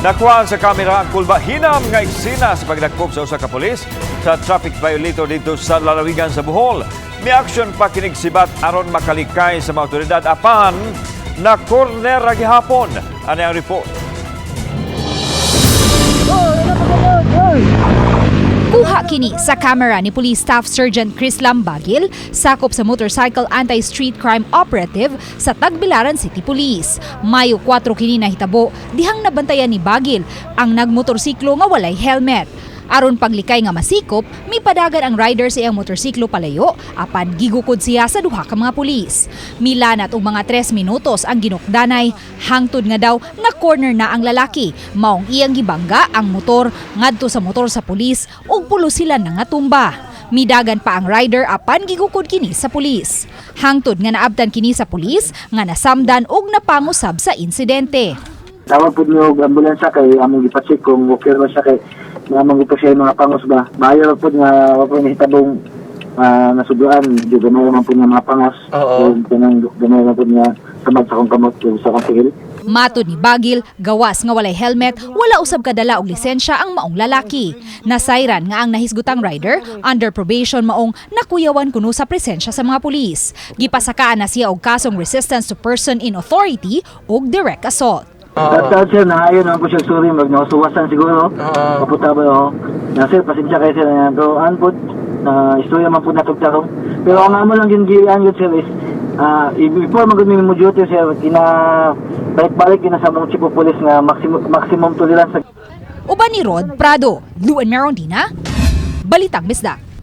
Nakuha sa kamera ang kulba hinam nga eksena sa pagdakop sa usa ka pulis sa traffic violator dito sa lalawigan sa Bohol. May action pa kinig sibat aron makalikay sa mga otoridad apan na corner ra gihapon. Ano ang report? Kuha kini sa kamera ni Police Staff Sergeant Chris Lambagil, sakop sa Motorcycle Anti-Street Crime Operative sa Tagbilaran City Police. Mayo 4 kini nahitabo, dihang nabantayan ni Bagil ang nagmotorsiklo nga walay helmet. Aron paglikay nga masikop, may padagan ang rider sa iyang motorsiklo palayo, apan gigukod siya sa duha ka mga pulis. Milanat og mga 3 minutos ang ginukdanay, hangtod nga daw na corner na ang lalaki. Maong iyang gibangga ang motor ngadto sa motor sa pulis ug pulo sila na nga tumba. Midagan pa ang rider apan gigukod kini sa pulis. Hangtod nga naabtan kini sa pulis nga nasamdan og napangusab sa insidente. Tawag po niyo og ambulansya kay among gipatsik kung okay ra siya kay namang ito siya mga pangos ba. Bayo po nga wapo ni hitabong nasuduan, di gamay naman po niya mga pangos. Gamay naman po niya samad sa kong kamot sa kong sigil. Matod ni Bagil, gawas nga walay helmet, wala usab kadala og lisensya ang maong lalaki. Nasayran nga ang nahisgutang rider, under probation maong nakuyawan kuno sa presensya sa mga pulis. Gipasakaan na siya og kasong resistance to person in authority ug direct assault. Tatawad siya na ayaw naman po siya sorry, magnasuwasan siguro. Kaputa ba o? Sir, pasensya kayo sir na ito. Anpod, istorya man po natugtarong. Pero ang amo lang yung gilian yun sir is, before mag-gumi mo duty sir, balik-balik sa mga chief of police na maximum tolerance. Uban ni Rod Prado, Luan Merondina, Balitang Bisdak.